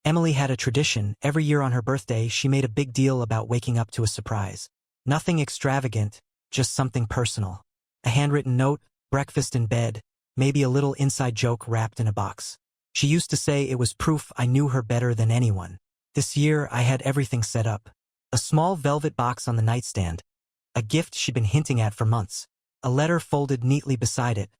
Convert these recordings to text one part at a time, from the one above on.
Emily had a tradition. Every year on her birthday, she made a big deal about waking up to a surprise. Nothing extravagant, just something personal. A handwritten note, breakfast in bed, maybe a little inside joke wrapped in a box. She used to say it was proof I knew her better than anyone. This year, I had everything set up. A small velvet box on the nightstand. A gift she'd been hinting at for months. A letter folded neatly beside it,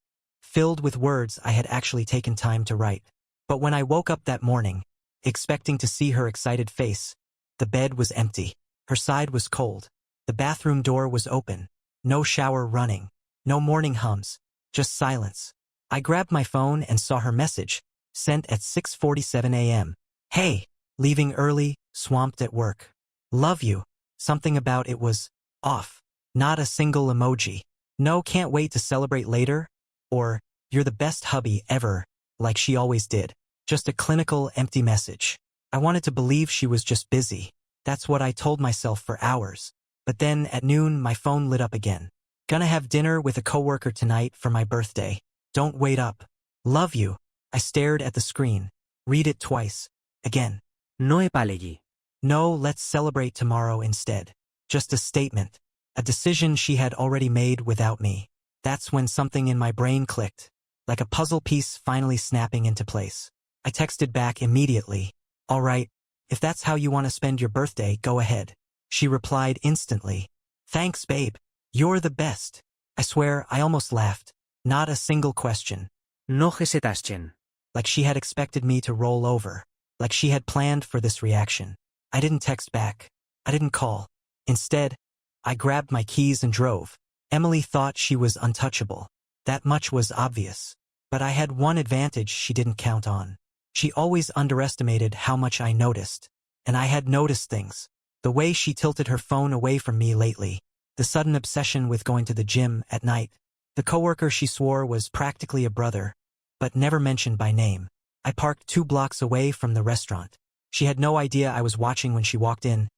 filled with words I had actually taken time to write. But when I woke up that morning, expecting to see her excited face, the bed was empty. Her side was cold. The bathroom door was open. No shower running. No morning hums. Just silence. I grabbed my phone and saw her message, sent at 6:47 a.m. Hey, leaving early, swamped at work. Love you. Something about it was off. Not a single emoji. No, can't wait to celebrate later. Or, you're the best hubby ever, like she always did. Just a clinical, empty message. I wanted to believe she was just busy. That's what I told myself for hours. But then, at noon, my phone lit up again. Gonna have dinner with a coworker tonight for my birthday. Don't wait up. Love you. I stared at the screen. Read it twice. Again. No επάλεγει. No, let's celebrate tomorrow instead. Just a statement. A decision she had already made without me. That's when something in my brain clicked. Like a puzzle piece finally snapping into place. I texted back immediately. All right, if that's how you want to spend your birthday, go ahead. She replied instantly. Thanks, babe. You're the best. I swear, I almost laughed. Not a single question. No hesitaste. Like she had expected me to roll over. Like she had planned for this reaction. I didn't text back. I didn't call. Instead, I grabbed my keys and drove. Emily thought she was untouchable. That much was obvious. But I had one advantage she didn't count on. She always underestimated how much I noticed. And I had noticed things. The way she tilted her phone away from me lately. The sudden obsession with going to the gym at night. The coworker she swore was practically a brother, but never mentioned by name. I parked 2 blocks away from the restaurant. She had no idea I was watching when she walked in.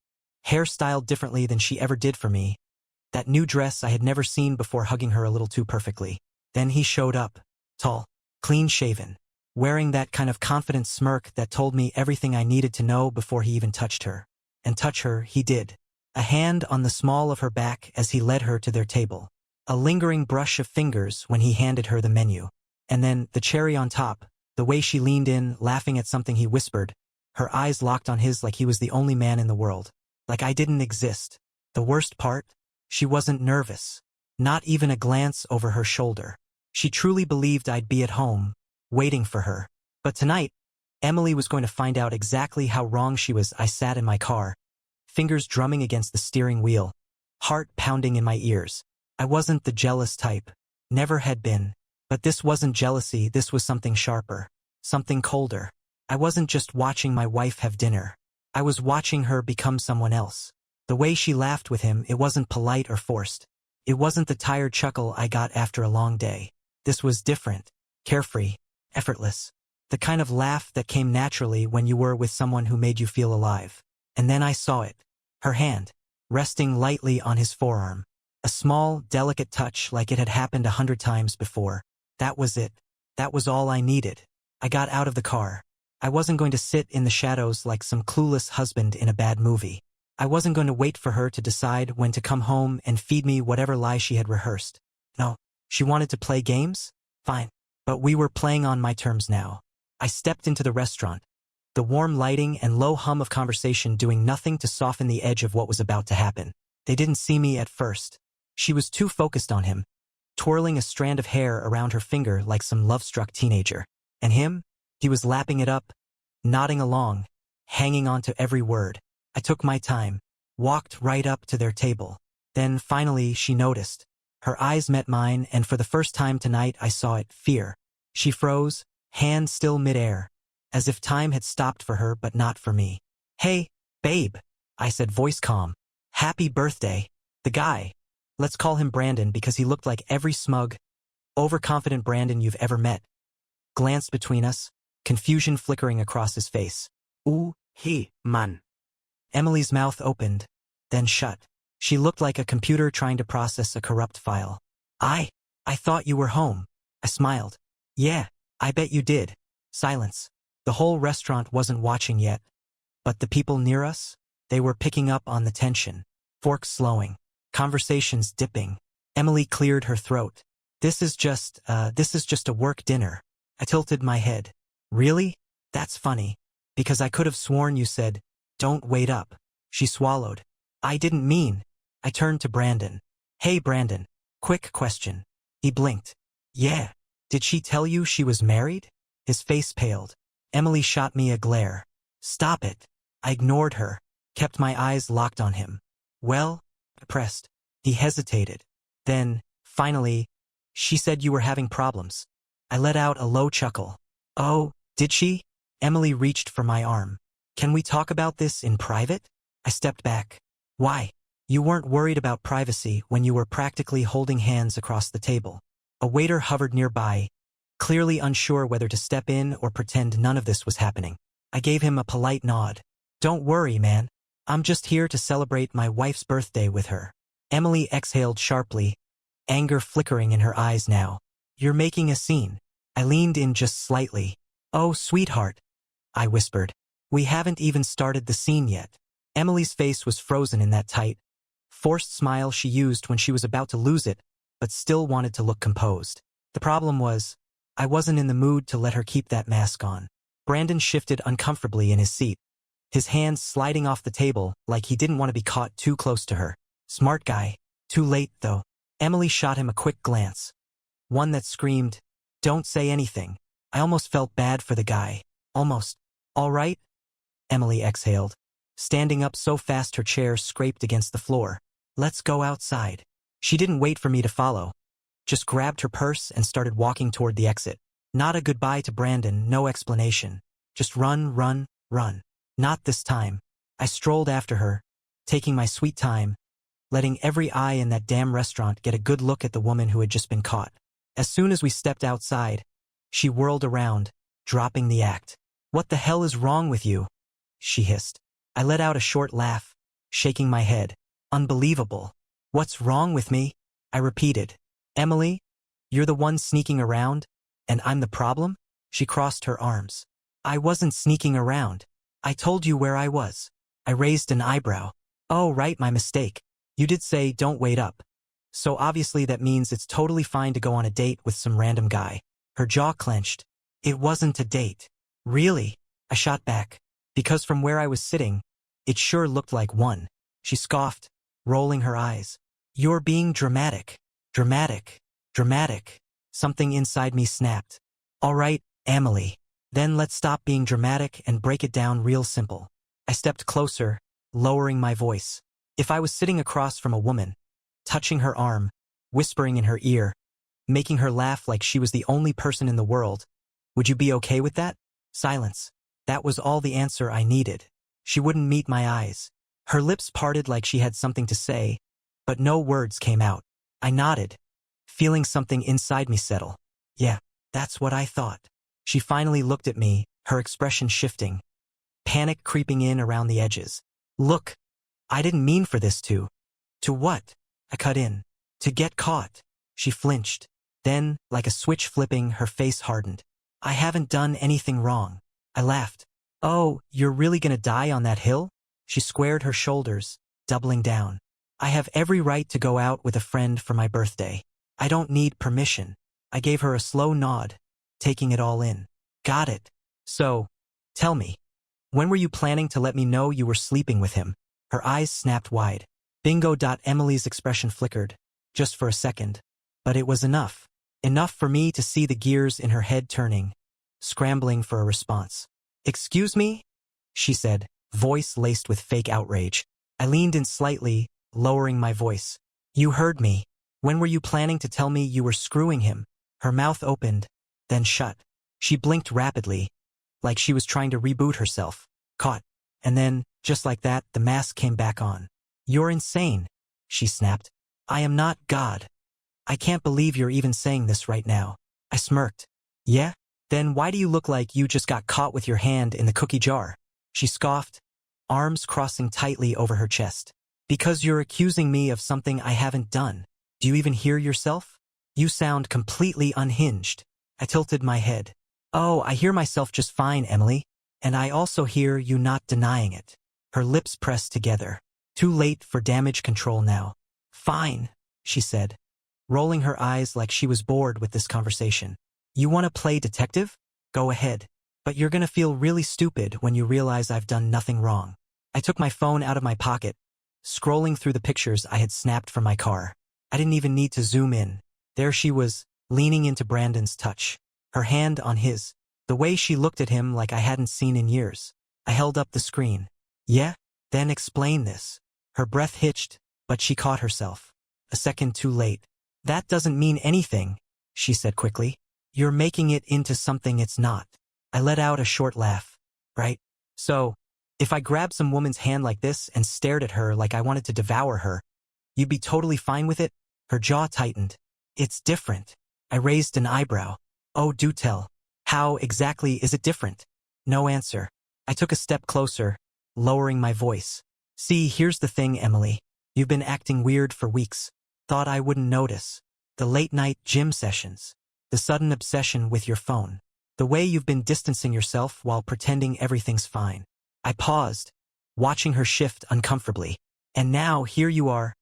Hair styled differently than she ever did for me. That new dress I had never seen before, hugging her a little too perfectly. Then he showed up. Tall, clean-shaven, wearing that kind of confident smirk that told me everything I needed to know before he even touched her. And touch her, he did. A hand on the small of her back as he led her to their table. A lingering brush of fingers when he handed her the menu. And then, the cherry on top, the way she leaned in, laughing at something he whispered. Her eyes locked on his like he was the only man in the world. Like I didn't exist. The worst part? She wasn't nervous. Not even a glance over her shoulder. She truly believed I'd be at home, waiting for her. But tonight, Emily was going to find out exactly how wrong she was. I sat in my car, fingers drumming against the steering wheel, heart pounding in my ears. I wasn't the jealous type. Never had been. But this wasn't jealousy, this was something sharper. Something colder. I wasn't just watching my wife have dinner. I was watching her become someone else. The way she laughed with him, it wasn't polite or forced. It wasn't the tired chuckle I got after a long day. This was different. Carefree. Effortless. The kind of laugh that came naturally when you were with someone who made you feel alive. And then I saw it. Her hand, resting lightly on his forearm. A small, delicate touch like it had happened 100 times before. That was it. That was all I needed. I got out of the car. I wasn't going to sit in the shadows like some clueless husband in a bad movie. I wasn't going to wait for her to decide when to come home and feed me whatever lie she had rehearsed. No, she wanted to play games? Fine. But we were playing on my terms now. I stepped into the restaurant. The warm lighting and low hum of conversation doing nothing to soften the edge of what was about to happen. They didn't see me at first. She was too focused on him, twirling a strand of hair around her finger like some love-struck teenager. And him? He was lapping it up, nodding along, hanging on to every word. I took my time, walked right up to their table. Then, finally, she noticed. Her eyes met mine, and for the first time tonight I saw it, fear. She froze, hand still midair, as if time had stopped for her but not for me. Hey, babe, I said, voice calm. Happy birthday. The guy. Let's call him Brandon because he looked like every smug, overconfident Brandon you've ever met. Glanced between us, confusion flickering across his face. Ooh, he, man. Emily's mouth opened, then shut. She looked like a computer trying to process a corrupt file. I thought you were home. I smiled. Yeah, I bet you did. Silence. The whole restaurant wasn't watching yet, but the people near us, they were picking up on the tension. Forks slowing, conversations dipping. Emily cleared her throat. This is just a work dinner. I tilted my head. Really? That's funny. Because I could have sworn you said, don't wait up. She swallowed. I didn't mean. I turned to Brandon. Hey Brandon, quick question. He blinked. Yeah. Did she tell you she was married? His face paled. Emily shot me a glare. Stop it. I ignored her, kept my eyes locked on him. Well, I pressed. He hesitated. Then, finally, she said you were having problems. I let out a low chuckle. Oh, did she? Emily reached for my arm. Can we talk about this in private? I stepped back. Why? You weren't worried about privacy when you were practically holding hands across the table. A waiter hovered nearby, clearly unsure whether to step in or pretend none of this was happening. I gave him a polite nod. Don't worry, man. I'm just here to celebrate my wife's birthday with her. Emily exhaled sharply, anger flickering in her eyes now. You're making a scene. I leaned in just slightly. Oh, sweetheart, I whispered. We haven't even started the scene yet. Emily's face was frozen in that tight, forced smile she used when she was about to lose it, but still wanted to look composed. The problem was, I wasn't in the mood to let her keep that mask on. Brandon shifted uncomfortably in his seat, his hands sliding off the table like he didn't want to be caught too close to her. Smart guy. Too late, though. Emily shot him a quick glance. One that screamed, don't say anything. I almost felt bad for the guy. Almost. All right? Emily exhaled, standing up so fast her chair scraped against the floor. Let's go outside. She didn't wait for me to follow, just grabbed her purse and started walking toward the exit. Not a goodbye to Brandon, no explanation. Just run, run, run. Not this time. I strolled after her, taking my sweet time, letting every eye in that damn restaurant get a good look at the woman who had just been caught. As soon as we stepped outside, she whirled around, dropping the act. What the hell is wrong with you? She hissed. I let out a short laugh, shaking my head. Unbelievable. What's wrong with me? I repeated. Emily, you're the one sneaking around, and I'm the problem? She crossed her arms. I wasn't sneaking around. I told you where I was. I raised an eyebrow. Oh, right, my mistake. You did say don't wait up. So obviously that means it's totally fine to go on a date with some random guy. Her jaw clenched. It wasn't a date. Really? I shot back. Because from where I was sitting, it sure looked like one. She scoffed, rolling her eyes. You're being dramatic. Dramatic. Dramatic. Something inside me snapped. All right, Emily. Then let's stop being dramatic and break it down real simple. I stepped closer, lowering my voice. If I was sitting across from a woman, touching her arm, whispering in her ear, making her laugh like she was the only person in the world, would you be okay with that? Silence. That was all the answer I needed. She wouldn't meet my eyes. Her lips parted like she had something to say, but no words came out. I nodded, feeling something inside me settle. Yeah, that's what I thought. She finally looked at me, her expression shifting, panic creeping in around the edges. Look, I didn't mean for this to. To what? I cut in. To get caught. She flinched. Then, like a switch flipping, her face hardened. I haven't done anything wrong. I laughed. Oh, you're really gonna die on that hill? She squared her shoulders, doubling down. I have every right to go out with a friend for my birthday. I don't need permission. I gave her a slow nod, taking it all in. Got it. So, tell me, when were you planning to let me know you were sleeping with him? Her eyes snapped wide. Bingo. Emily's expression flickered, just for a second. But it was enough. Enough for me to see the gears in her head turning, scrambling for a response. Excuse me? She said, voice laced with fake outrage. I leaned in slightly, lowering my voice. You heard me. When were you planning to tell me you were screwing him? Her mouth opened, then shut. She blinked rapidly, like she was trying to reboot herself. Caught. And then, just like that, the mask came back on. You're insane, she snapped. I am not God. I can't believe you're even saying this right now. I smirked. Yeah? Then why do you look like you just got caught with your hand in the cookie jar? She scoffed, arms crossing tightly over her chest. Because you're accusing me of something I haven't done. Do you even hear yourself? You sound completely unhinged. I tilted my head. Oh, I hear myself just fine, Emily. And I also hear you not denying it. Her lips pressed together. Too late for damage control now. Fine, she said, rolling her eyes like she was bored with this conversation. You want to play detective? Go ahead. But you're gonna feel really stupid when you realize I've done nothing wrong. I took my phone out of my pocket, scrolling through the pictures I had snapped from my car. I didn't even need to zoom in. There she was, leaning into Brandon's touch, her hand on his, the way she looked at him like I hadn't seen in years. I held up the screen. Yeah? Then explain this. Her breath hitched, but she caught herself. A second too late. That doesn't mean anything, she said quickly. You're making it into something it's not. I let out a short laugh. Right? So, if I grabbed some woman's hand like this and stared at her like I wanted to devour her, you'd be totally fine with it? Her jaw tightened. It's different. I raised an eyebrow. Oh, do tell. How exactly is it different? No answer. I took a step closer, lowering my voice. See, here's the thing, Emily. You've been acting weird for weeks. Thought I wouldn't notice. The late-night gym sessions. The sudden obsession with your phone. The way you've been distancing yourself while pretending everything's fine. I paused, watching her shift uncomfortably. And now, here you are,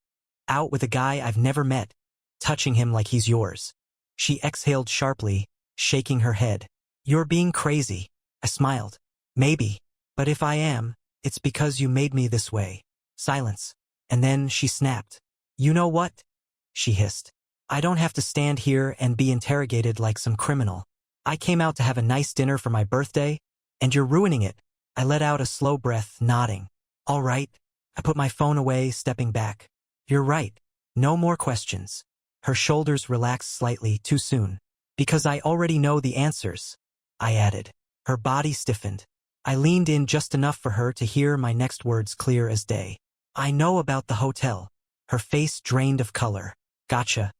out with a guy I've never met, touching him like he's yours. She exhaled sharply, shaking her head. You're being crazy. I smiled. Maybe. But if I am, it's because you made me this way. Silence. And then she snapped. You know what? She hissed. I don't have to stand here and be interrogated like some criminal. I came out to have a nice dinner for my birthday, and you're ruining it. I let out a slow breath, nodding. All right. I put my phone away, stepping back. You're right. No more questions. Her shoulders relaxed slightly, too soon. Because I already know the answers, I added. Her body stiffened. I leaned in just enough for her to hear my next words clear as day. I know about the hotel. Her face drained of color. Gotcha.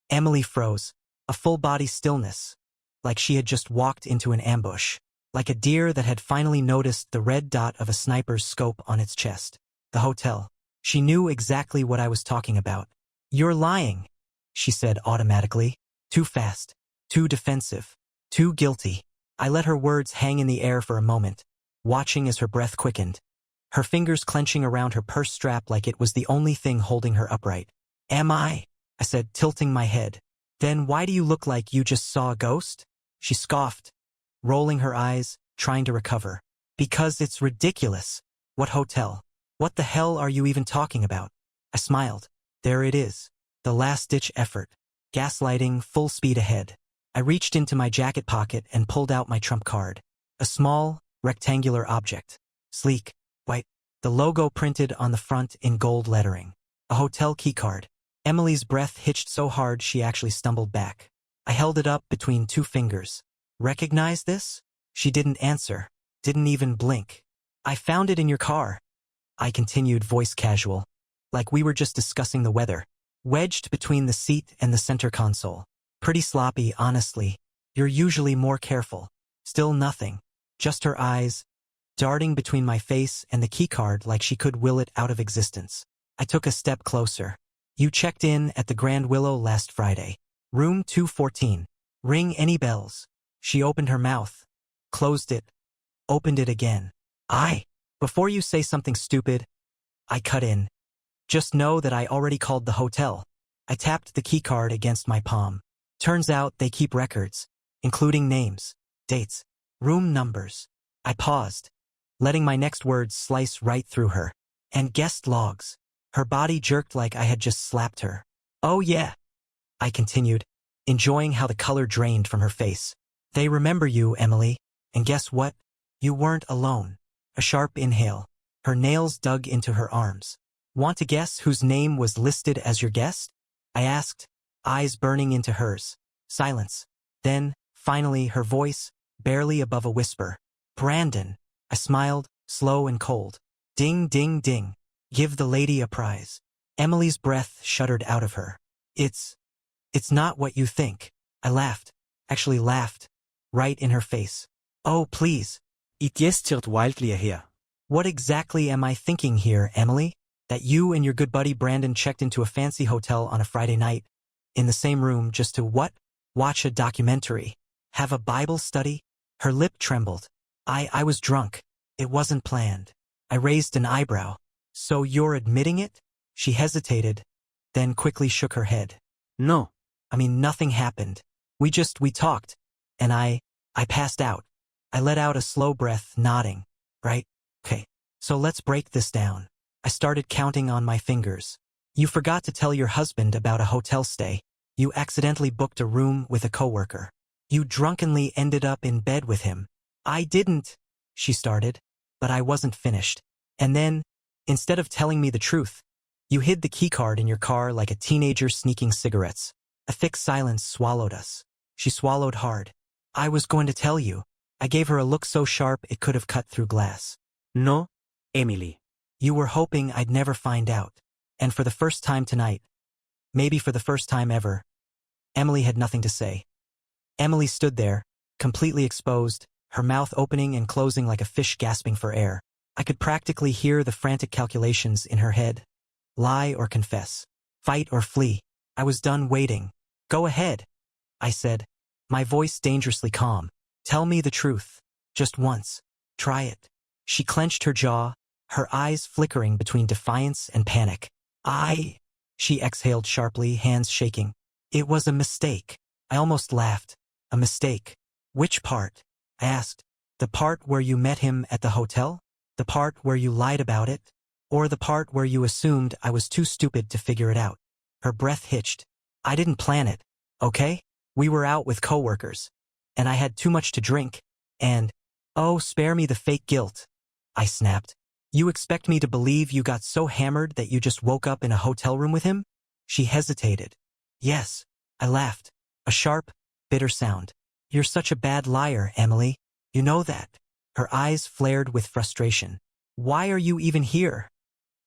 Emily froze. A full-body stillness. Like she had just walked into an ambush. Like a deer that had finally noticed the red dot of a sniper's scope on its chest. The hotel. She knew exactly what I was talking about. You're lying, she said automatically. Too fast. Too defensive. Too guilty. I let her words hang in the air for a moment, watching as her breath quickened. Her fingers clenching around her purse strap like it was the only thing holding her upright. Am I said, tilting my head. Then why do you look like you just saw a ghost? She scoffed, rolling her eyes, trying to recover. Because it's ridiculous. What hotel? What the hell are you even talking about? I smiled. There it is. The last-ditch effort. Gaslighting, full speed ahead. I reached into my jacket pocket and pulled out my trump card. A small, rectangular object. Sleek, white. The logo printed on the front in gold lettering. A hotel keycard. Emily's breath hitched so hard she actually stumbled back. I held it up between two fingers. Recognize this? She didn't answer. Didn't even blink. I found it in your car. I continued, voice casual. Like we were just discussing the weather. Wedged between the seat and the center console. Pretty sloppy, honestly. You're usually more careful. Still nothing. Just her eyes, darting between my face and the keycard like she could will it out of existence. I took a step closer. You checked in at the Grand Willow last Friday. Room 214. Ring any bells? She opened her mouth, closed it, opened it again. Before you say something stupid, I cut in. Just know that I already called the hotel. I tapped the keycard against my palm. Turns out they keep records, including names, dates, room numbers. I paused, letting my next words slice right through her. And guest logs. Her body jerked like I had just slapped her. Oh yeah, I continued, enjoying how the color drained from her face. They remember you, Emily. And guess what? You weren't alone. A sharp inhale. Her nails dug into her arms. Want to guess whose name was listed as your guest? I asked, eyes burning into hers. Silence. Then, finally, her voice, barely above a whisper. Brandon. I smiled, slow and cold. Ding, ding, ding. Give the lady a prize. Emily's breath shuddered out of her. It's not what you think. I laughed. Actually laughed. Right in her face. Oh, please. It gestured wildly here. What exactly am I thinking here, Emily? That you and your good buddy Brandon checked into a fancy hotel on a Friday night, in the same room just to what? Watch a documentary. Have a Bible study? Her lip trembled. I was drunk. It wasn't planned. I raised an eyebrow. So you're admitting it? She hesitated, then quickly shook her head. No. I mean, nothing happened. We talked, and I passed out. I let out a slow breath, nodding. Right? Okay. So let's break this down. I started counting on my fingers. You forgot to tell your husband about a hotel stay. You accidentally booked a room with a coworker. You drunkenly ended up in bed with him. I didn't, she started, but I wasn't finished. And then, instead of telling me the truth, you hid the keycard in your car like a teenager sneaking cigarettes. A thick silence swallowed us. She swallowed hard. I was going to tell you. I gave her a look so sharp it could have cut through glass. No, Emily. You were hoping I'd never find out. And for the first time tonight, maybe for the first time ever, Emily had nothing to say. Emily stood there, completely exposed, her mouth opening and closing like a fish gasping for air. I could practically hear the frantic calculations in her head. Lie or confess. Fight or flee. I was done waiting. Go ahead, I said, my voice dangerously calm. Tell me the truth. Just once. Try it. She clenched her jaw, her eyes flickering between defiance and panic. She exhaled sharply, hands shaking. It was a mistake. I almost laughed. A mistake. Which part? I asked. The part where you met him at the hotel? The part where you lied about it? Or the part where you assumed I was too stupid to figure it out? Her breath hitched. I didn't plan it, okay? We were out with coworkers. And I had too much to drink. And, oh, spare me the fake guilt. I snapped. You expect me to believe you got so hammered that you just woke up in a hotel room with him? She hesitated. Yes, I laughed. A sharp, bitter sound. You're such a bad liar, Emily. You know that. Her eyes flared with frustration. Why are you even here?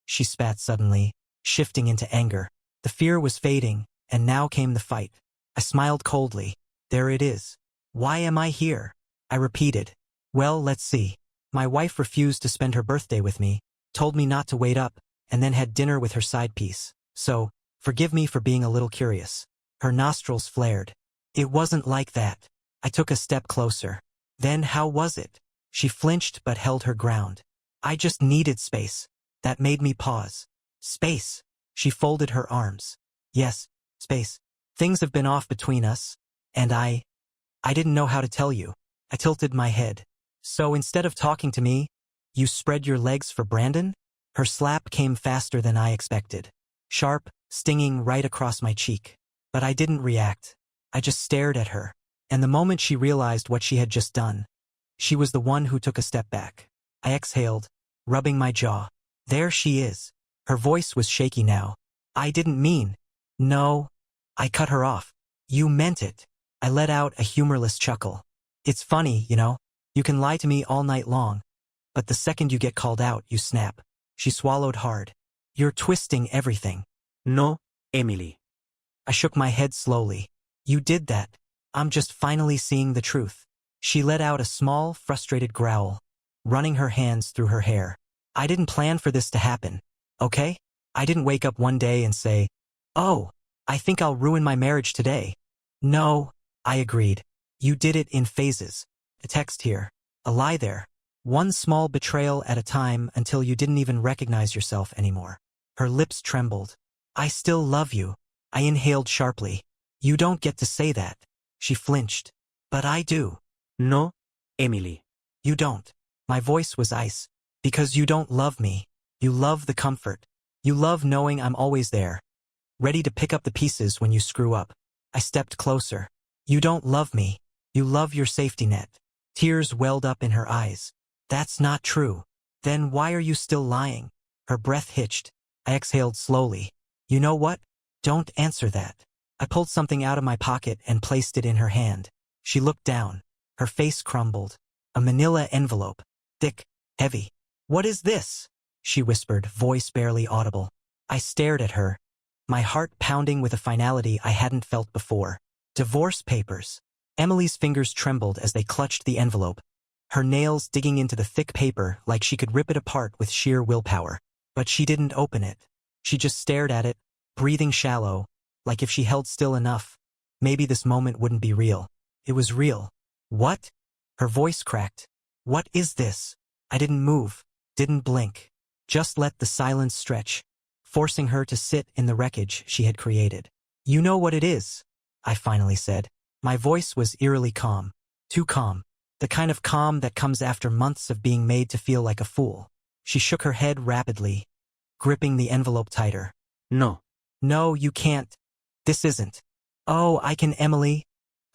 She spat suddenly, shifting into anger. The fear was fading, and now came the fight. I smiled coldly. There it is. Why am I here? I repeated. Well, let's see. My wife refused to spend her birthday with me, told me not to wait up, and then had dinner with her side piece. So, forgive me for being a little curious. Her nostrils flared. It wasn't like that. I took a step closer. Then how was it? She flinched but held her ground. I just needed space. That made me pause. Space. She folded her arms. Yes, space. Things have been off between us, and I didn't know how to tell you. I tilted my head. So instead of talking to me, you spread your legs for Brandon? Her slap came faster than I expected. Sharp, stinging right across my cheek. But I didn't react. I just stared at her. And the moment she realized what she had just done, she was the one who took a step back. I exhaled, rubbing my jaw. There she is. Her voice was shaky now. I didn't mean. No. I cut her off. You meant it. I let out a humorless chuckle. It's funny, you know. You can lie to me all night long. But the second you get called out, you snap. She swallowed hard. You're twisting everything. No, Emily. I shook my head slowly. You did that. I'm just finally seeing the truth. She let out a small, frustrated growl, running her hands through her hair. I didn't plan for this to happen, okay? I didn't wake up one day and say, oh, I think I'll ruin my marriage today. No, I agreed. You did it in phases. A text here, a lie there. One small betrayal at a time until you didn't even recognize yourself anymore. Her lips trembled. I still love you. I inhaled sharply. You don't get to say that. She flinched. But I do. No, Emily. You don't. My voice was ice. Because you don't love me. You love the comfort. You love knowing I'm always there, ready to pick up the pieces when you screw up. I stepped closer. You don't love me. You love your safety net. Tears welled up in her eyes. That's not true. Then why are you still lying? Her breath hitched. I exhaled slowly. You know what? Don't answer that. I pulled something out of my pocket and placed it in her hand. She looked down. Her face crumbled. A manila envelope. Thick, heavy. What is this? She whispered, voice barely audible. I stared at her, my heart pounding with a finality I hadn't felt before. Divorce papers. Emily's fingers trembled as they clutched the envelope, her nails digging into the thick paper like she could rip it apart with sheer willpower. But she didn't open it. She just stared at it, breathing shallow, like if she held still enough, maybe this moment wouldn't be real. It was real. What? Her voice cracked. What is this? I didn't move, didn't blink. Just let the silence stretch, forcing her to sit in the wreckage she had created. You know what it is, I finally said. My voice was eerily calm. Too calm. The kind of calm that comes after months of being made to feel like a fool. She shook her head rapidly, gripping the envelope tighter. No. No, you can't. This isn't. Oh, I can, Emily,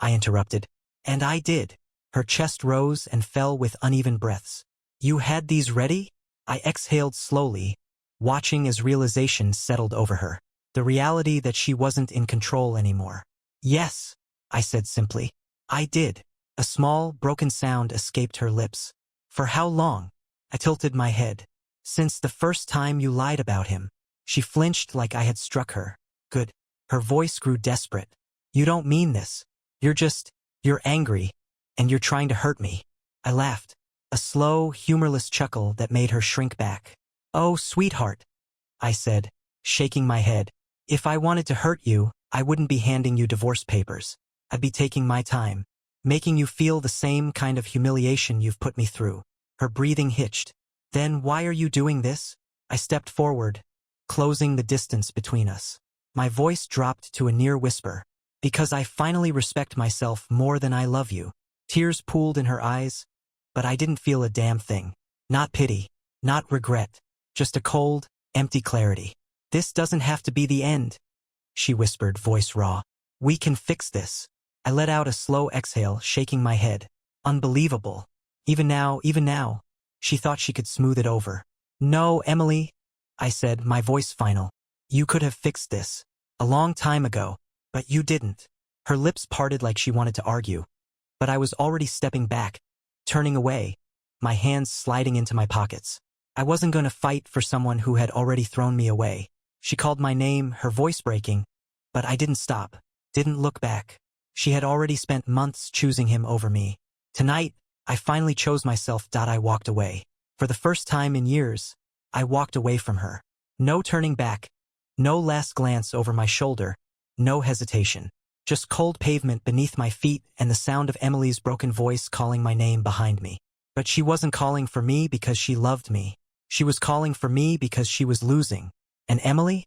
I interrupted. And I did. Her chest rose and fell with uneven breaths. You had these ready? I exhaled slowly, watching as realization settled over her. The reality that she wasn't in control anymore. Yes, I said simply. I did. A small, broken sound escaped her lips. For how long? I tilted my head. Since the first time you lied about him. She flinched like I had struck her. Good. Her voice grew desperate. You don't mean this. You're angry, and you're trying to hurt me. I laughed. A slow, humorless chuckle that made her shrink back. Oh, sweetheart, I said, shaking my head. If I wanted to hurt you, I wouldn't be handing you divorce papers. I'd be taking my time, making you feel the same kind of humiliation you've put me through. Her breathing hitched. Then why are you doing this? I stepped forward, closing the distance between us. My voice dropped to a near whisper. Because I finally respect myself more than I love you. Tears pooled in her eyes, but I didn't feel a damn thing. Not pity, not regret, just a cold, empty clarity. This doesn't have to be the end, she whispered, voice raw. We can fix this. I let out a slow exhale, shaking my head. Unbelievable. Even now, she thought she could smooth it over. No, Emily, I said, my voice final. You could have fixed this a long time ago, but you didn't. Her lips parted like she wanted to argue, but I was already stepping back, turning away, my hands sliding into my pockets. I wasn't going to fight for someone who had already thrown me away. She called my name, her voice breaking, but I didn't stop, didn't look back. She had already spent months choosing him over me. Tonight, I finally chose myself. I walked away. For the first time in years, I walked away from her. No turning back, no last glance over my shoulder, no hesitation. Just cold pavement beneath my feet and the sound of Emily's broken voice calling my name behind me. But she wasn't calling for me because she loved me. She was calling for me because she was losing. And Emily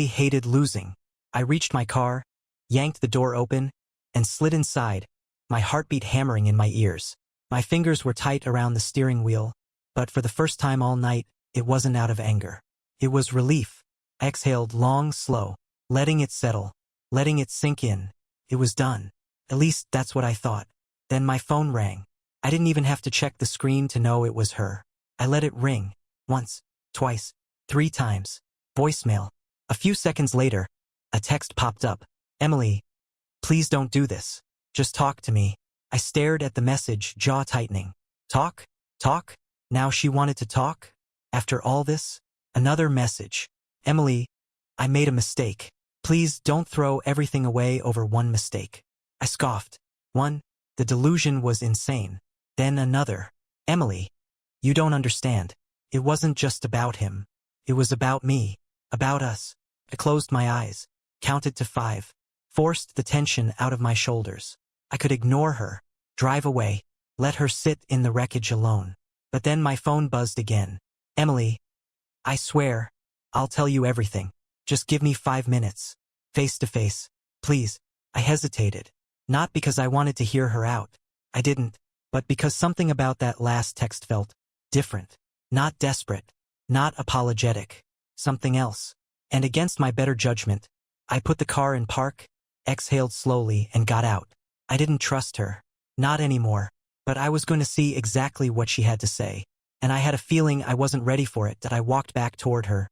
hated losing. I reached my car, yanked the door open, and slid inside, my heartbeat hammering in my ears. My fingers were tight around the steering wheel, but for the first time all night, it wasn't out of anger. It was relief. I exhaled long, slow, letting it settle, letting it sink in. It was done. At least that's what I thought. Then my phone rang. I didn't even have to check the screen to know it was her. I let it ring. Once, twice, 3 times. Voicemail. A few seconds later, a text popped up. Emily, please don't do this. Just talk to me. I stared at the message, jaw tightening. Talk? Talk? Now she wanted to talk? After all this? Another message. Emily, I made a mistake. Please don't throw everything away over one mistake. I scoffed. One, the delusion was insane. Then another. Emily, you don't understand. It wasn't just about him. It was about me. About us. I closed my eyes, counted to 5, forced the tension out of my shoulders. I could ignore her, drive away, let her sit in the wreckage alone. But then my phone buzzed again. Emily, I swear, I'll tell you everything. Just give me 5 minutes. Face to face. Please. I hesitated. Not because I wanted to hear her out. I didn't. But because something about that last text felt different. Not desperate. Not apologetic. Something else. And against my better judgment, I put the car in park, exhaled slowly, and got out. I didn't trust her. Not anymore. But I was going to see exactly what she had to say. And I had a feeling I wasn't ready for it. That I walked back toward her.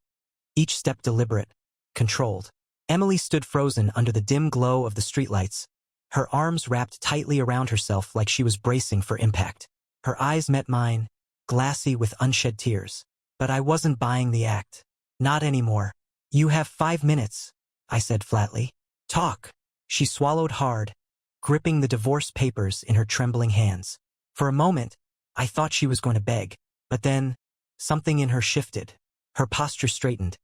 Each step deliberate. Controlled. Emily stood frozen under the dim glow of the streetlights, her arms wrapped tightly around herself like she was bracing for impact. Her eyes met mine, glassy with unshed tears. But I wasn't buying the act. Not anymore. You have 5 minutes, I said flatly. Talk. She swallowed hard, gripping the divorce papers in her trembling hands. For a moment, I thought she was going to beg. But then, something in her shifted. Her posture straightened.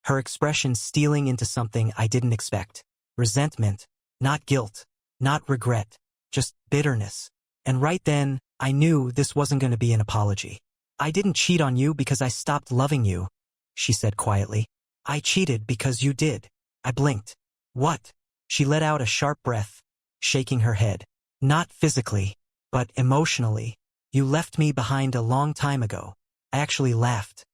Her expression stealing into something I didn't expect. Resentment. Not guilt. Not regret. Just bitterness. And right then, I knew this wasn't going to be an apology. I didn't cheat on you because I stopped loving you, she said quietly. I cheated because you did. I blinked. What? She let out a sharp breath, shaking her head. Not physically, but emotionally. You left me behind a long time ago. I actually laughed.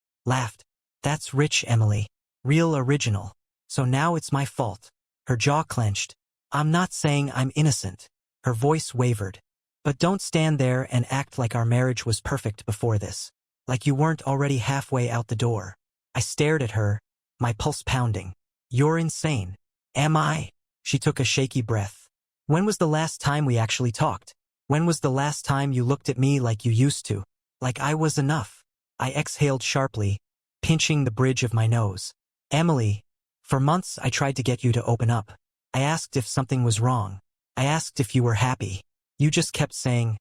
That's rich, Emily. Real original. So now it's my fault. Her jaw clenched. I'm not saying I'm innocent. Her voice wavered. But don't stand there and act like our marriage was perfect before this. Like you weren't already halfway out the door. I stared at her, my pulse pounding. You're insane. Am I? She took a shaky breath. When was the last time we actually talked? When was the last time you looked at me like you used to? Like I was enough? I exhaled sharply, pinching the bridge of my nose. Emily, for months I tried to get you to open up. I asked if something was wrong. I asked if you were happy. You just kept saying,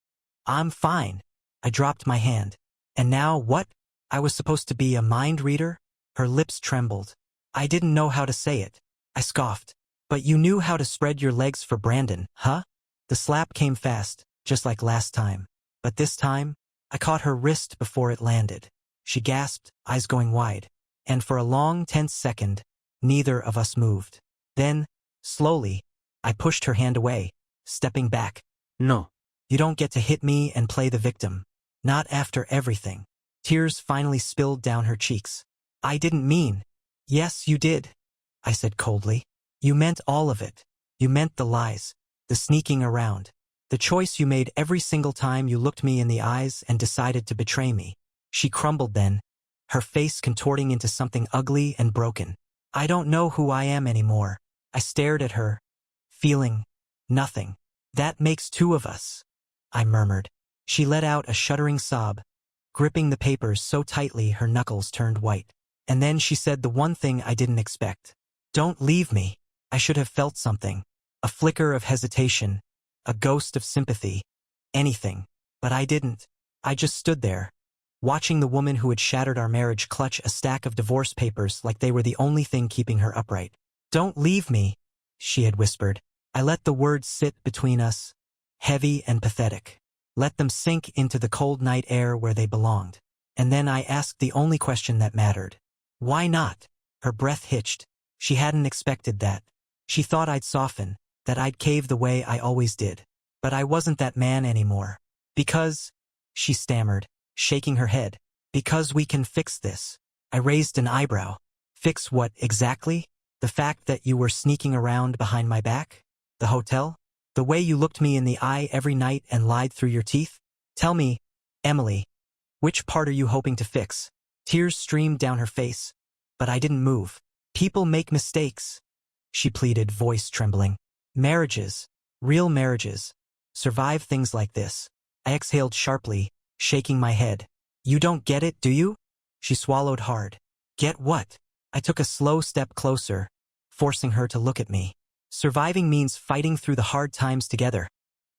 I'm fine. I dropped my hand. And now what? I was supposed to be a mind reader? Her lips trembled. I didn't know how to say it. I scoffed. But you knew how to spread your legs for Brandon, huh? The slap came fast, just like last time. But this time, I caught her wrist before it landed. She gasped, eyes going wide. And for a long, tense second, neither of us moved. Then, slowly, I pushed her hand away, stepping back. No. You don't get to hit me and play the victim. Not after everything. Tears finally spilled down her cheeks. I didn't mean. Yes, you did, I said coldly. You meant all of it. You meant the lies, the sneaking around, the choice you made every single time you looked me in the eyes and decided to betray me. She crumbled then, her face contorting into something ugly and broken. I don't know who I am anymore. I stared at her, feeling nothing. That makes two of us, I murmured. She let out a shuddering sob, gripping the papers so tightly her knuckles turned white. And then she said the one thing I didn't expect. Don't leave me. I should have felt something. A flicker of hesitation, a ghost of sympathy, anything. But I didn't. I just stood there, watching the woman who had shattered our marriage clutch a stack of divorce papers like they were the only thing keeping her upright. Don't leave me, she had whispered. I let the words sit between us, heavy and pathetic. Let them sink into the cold night air where they belonged. And then I asked the only question that mattered. Why not? Her breath hitched. She hadn't expected that. She thought I'd soften, that I'd cave the way I always did. But I wasn't that man anymore. Because, she stammered, shaking her head, because we can fix this. I raised an eyebrow. Fix what exactly? The fact that you were sneaking around behind my back? The hotel? The way you looked me in the eye every night and lied through your teeth? Tell me, Emily, which part are you hoping to fix? Tears streamed down her face, but I didn't move. People make mistakes, she pleaded, voice trembling. Marriages, real marriages, survive things like this. I exhaled sharply, shaking my head. You don't get it, do you? She swallowed hard. Get what? I took a slow step closer, forcing her to look at me. Surviving means fighting through the hard times together,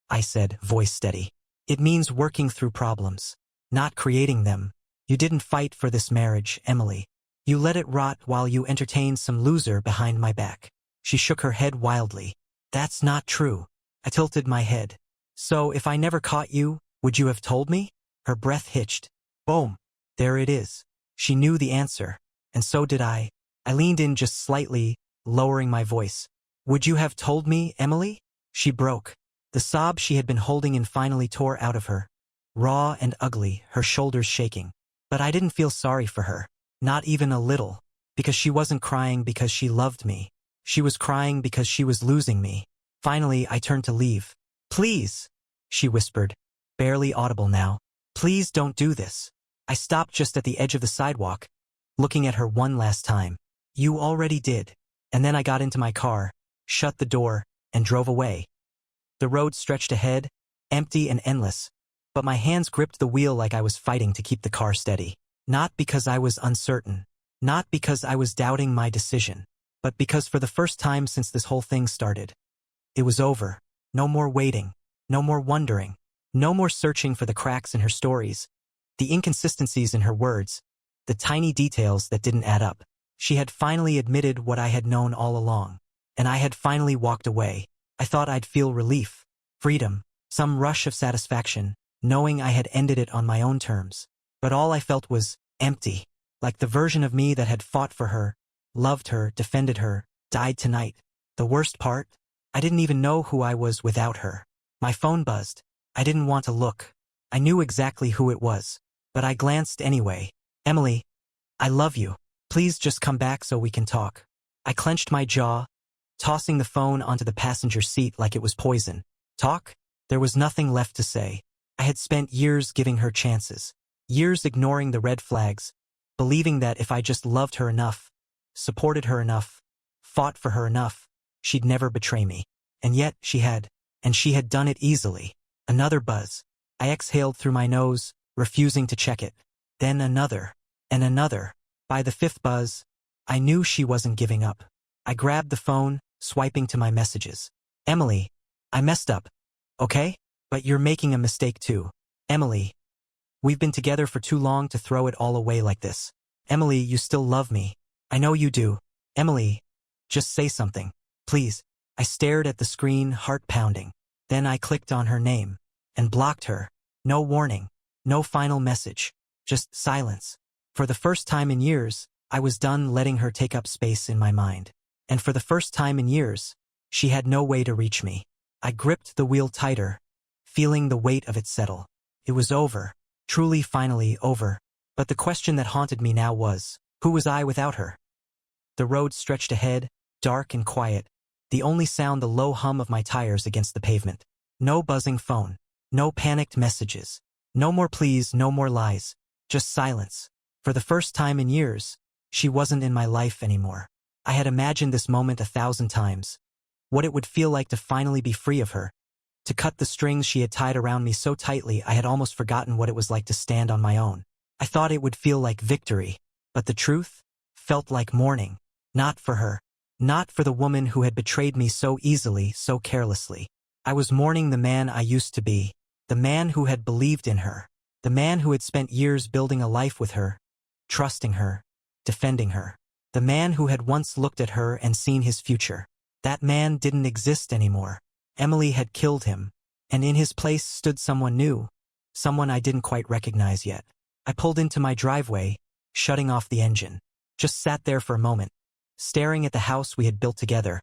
I said, voice steady. It means working through problems, not creating them. You didn't fight for this marriage, Emily. You let it rot while you entertained some loser behind my back. She shook her head wildly. That's not true. I tilted my head. So if I never caught you, would you have told me? Her breath hitched. Boom. There it is. She knew the answer. And so did I. I leaned in just slightly, lowering my voice. Would you have told me, Emily? She broke. The sob she had been holding in finally tore out of her. Raw and ugly, her shoulders shaking. But I didn't feel sorry for her. Not even a little. Because she wasn't crying because she loved me. She was crying because she was losing me. Finally, I turned to leave. Please, she whispered, barely audible now. Please don't do this. I stopped just at the edge of the sidewalk, looking at her one last time. You already did. And then I got into my car, shut the door, and drove away. The road stretched ahead, empty and endless, but my hands gripped the wheel like I was fighting to keep the car steady. Not because I was uncertain, not because I was doubting my decision, but because for the first time since this whole thing started, it was over. No more waiting, no more wondering, no more searching for the cracks in her stories, the inconsistencies in her words, the tiny details that didn't add up. She had finally admitted what I had known all along, and I had finally walked away. I thought I'd feel relief, freedom, some rush of satisfaction, knowing I had ended it on my own terms. But all I felt was empty, like the version of me that had fought for her, loved her, defended her, died tonight. The worst part? I didn't even know who I was without her. My phone buzzed. I didn't want to look. I knew exactly who it was, but I glanced anyway. Emily, I love you. Please just come back so we can talk. I clenched my jaw, tossing the phone onto the passenger seat like it was poison. Talk? There was nothing left to say. I had spent years giving her chances, years ignoring the red flags, believing that if I just loved her enough, supported her enough, fought for her enough, she'd never betray me. And yet she had, and she had done it easily. Another buzz. I exhaled through my nose, refusing to check it. Then another, and another. By the fifth buzz, I knew she wasn't giving up. I grabbed the phone, swiping to my messages. Emily, I messed up. Okay? But you're making a mistake too. Emily, we've been together for too long to throw it all away like this. Emily, you still love me. I know you do. Emily, just say something, please. I stared at the screen, heart pounding. Then I clicked on her name and blocked her. No warning, no final message, just silence. For the first time in years, I was done letting her take up space in my mind. And for the first time in years, she had no way to reach me. I gripped the wheel tighter, feeling the weight of it settle. It was over, truly finally over. But the question that haunted me now was, who was I without her? The road stretched ahead, dark and quiet, the only sound the low hum of my tires against the pavement. No buzzing phone, no panicked messages, no more pleas, no more lies, just silence. For the first time in years, she wasn't in my life anymore. I had imagined this moment 1,000 times, what it would feel like to finally be free of her, to cut the strings she had tied around me so tightly I had almost forgotten what it was like to stand on my own. I thought it would feel like victory, but the truth felt like mourning. Not for her, not for the woman who had betrayed me so easily, so carelessly. I was mourning the man I used to be, the man who had believed in her, the man who had spent years building a life with her, trusting her, defending her, the man who had once looked at her and seen his future. That man didn't exist anymore. Emily had killed him, and in his place stood someone new, someone I didn't quite recognize yet. I pulled into my driveway, shutting off the engine. Just sat there for a moment, staring at the house we had built together,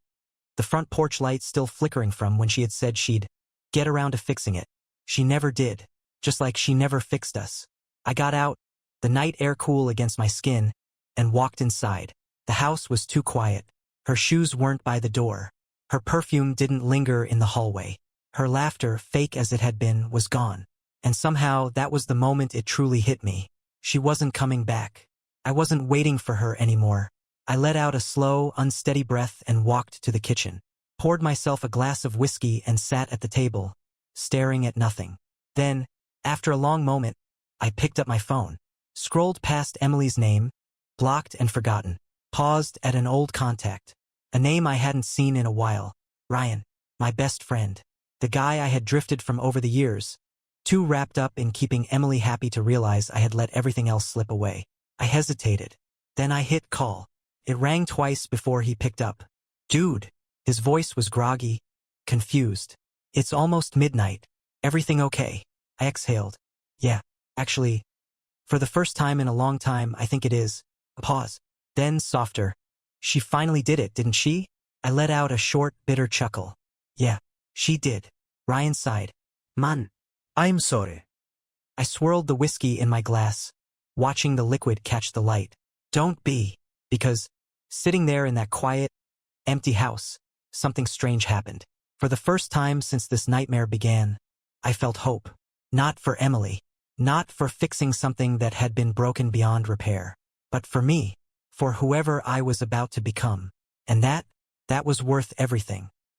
the front porch light still flickering from when she had said she'd get around to fixing it. She never did, just like she never fixed us. I got out, the night air cool against my skin, and walked inside. The house was too quiet. Her shoes weren't by the door. Her perfume didn't linger in the hallway. Her laughter, fake as it had been, was gone. And somehow that was the moment it truly hit me. She wasn't coming back. I wasn't waiting for her anymore. I let out a slow, unsteady breath and walked to the kitchen, poured myself a glass of whiskey and sat at the table, staring at nothing. Then, after a long moment, I picked up my phone, scrolled past Emily's name, blocked and forgotten, paused at an old contact, a name I hadn't seen in a while. Ryan, my best friend, the guy I had drifted from over the years, too wrapped up in keeping Emily happy to realize I had let everything else slip away. I hesitated. Then I hit call. It rang twice before he picked up. Dude. His voice was groggy, confused. It's almost midnight. Everything okay? I exhaled. Yeah, actually, for the first time in a long time, I think it is. A pause. Then softer. She finally did it, didn't she? I let out a short, bitter chuckle. Yeah, she did. Ryan sighed. Man, I'm sorry. I swirled the whiskey in my glass, watching the liquid catch the light. Don't be, because sitting there in that quiet, empty house, something strange happened. For the first time since this nightmare began, I felt hope. Not for Emily, not for fixing something that had been broken beyond repair, but for me, for whoever I was about to become. And that was worth everything.